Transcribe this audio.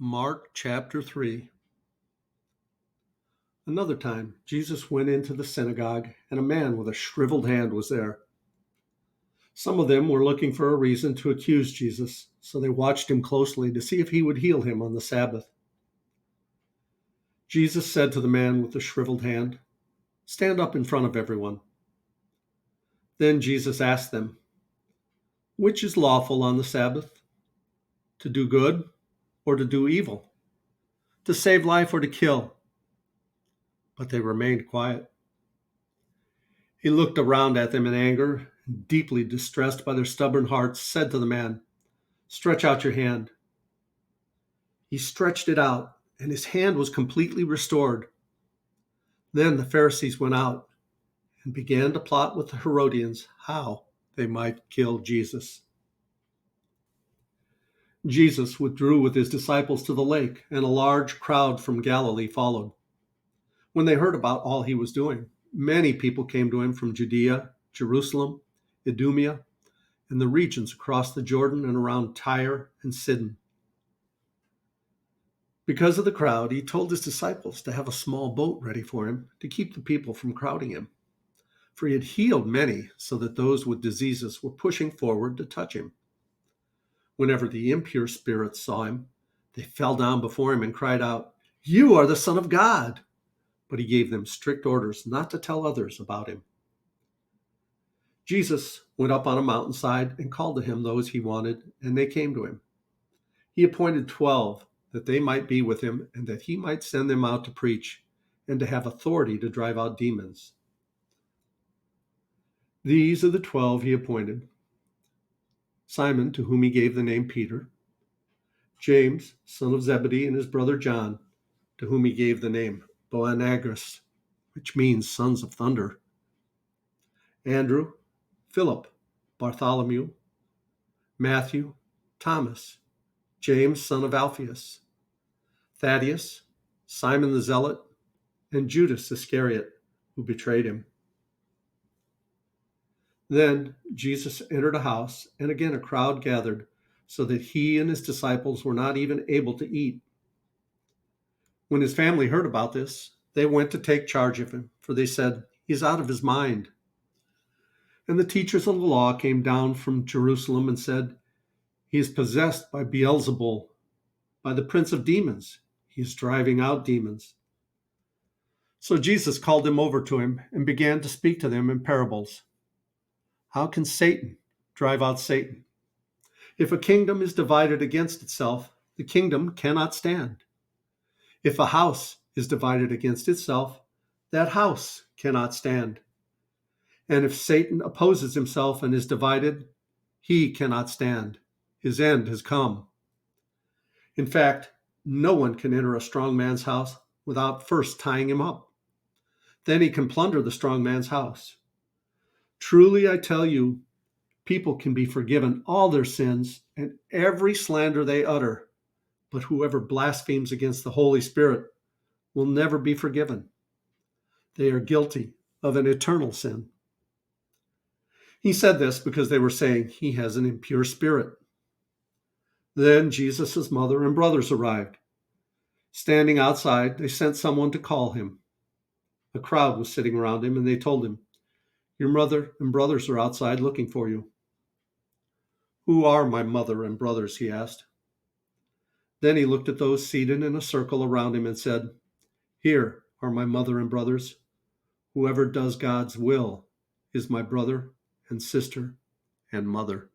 Mark chapter 3. Another time, Jesus went into the synagogue, and a man with a shriveled hand was there. Some of them were looking for a reason to accuse Jesus, so they watched him closely to see if he would heal him on the Sabbath. Jesus said to the man with the shriveled hand, "Stand up in front of everyone." Then Jesus asked them, "Which is lawful on the Sabbath? To do good or to do evil? To save life or to kill?" But they remained quiet. He looked around at them in anger, and deeply distressed by their stubborn hearts, said to the man, "Stretch out your hand." He stretched it out, and his hand was completely restored. Then the Pharisees went out and began to plot with the Herodians how they might kill Jesus. Jesus withdrew with his disciples to the lake, and a large crowd from Galilee followed. When they heard about all he was doing, many people came to him from Judea, Jerusalem, Idumea, and the regions across the Jordan and around Tyre and Sidon. Because of the crowd, he told his disciples to have a small boat ready for him to keep the people from crowding him. For he had healed many, so that those with diseases were pushing forward to touch him. Whenever the impure spirits saw him, they fell down before him and cried out, "You are the Son of God!" But he gave them strict orders not to tell others about him. Jesus went up on a mountainside and called to him those he wanted, and they came to him. He appointed 12 that they might be with him and that he might send them out to preach and to have authority to drive out demons. These are the 12 he appointed: Simon, to whom he gave the name Peter; James, son of Zebedee, and his brother John, to whom he gave the name Boanerges, which means sons of thunder; Andrew, Philip, Bartholomew, Matthew, Thomas, James, son of Alphaeus, Thaddeus, Simon the Zealot, and Judas Iscariot, who betrayed him. Then Jesus entered a house, and again a crowd gathered, so that he and his disciples were not even able to eat. When his family heard about this, they went to take charge of him, for they said, "He's out of his mind." And the teachers of the law came down from Jerusalem and said, "He is possessed by Beelzebul, by the prince of demons. He is driving out demons." So Jesus called them over to him and began to speak to them in parables. "How can Satan drive out Satan? If a kingdom is divided against itself, the kingdom cannot stand. If a house is divided against itself, that house cannot stand. And if Satan opposes himself and is divided, he cannot stand. His end has come. In fact, no one can enter a strong man's house without first tying him up. Then he can plunder the strong man's house. Truly, I tell you, people can be forgiven all their sins and every slander they utter, but whoever blasphemes against the Holy Spirit will never be forgiven. They are guilty of an eternal sin." He said this because they were saying he has an impure spirit. Then Jesus' mother and brothers arrived. Standing outside, they sent someone to call him. A crowd was sitting around him, and they told him, "Your mother and brothers are outside looking for you." "Who are my mother and brothers?" he asked. Then he looked at those seated in a circle around him and said, "Here are my mother and brothers. Whoever does God's will is my brother and sister and mother."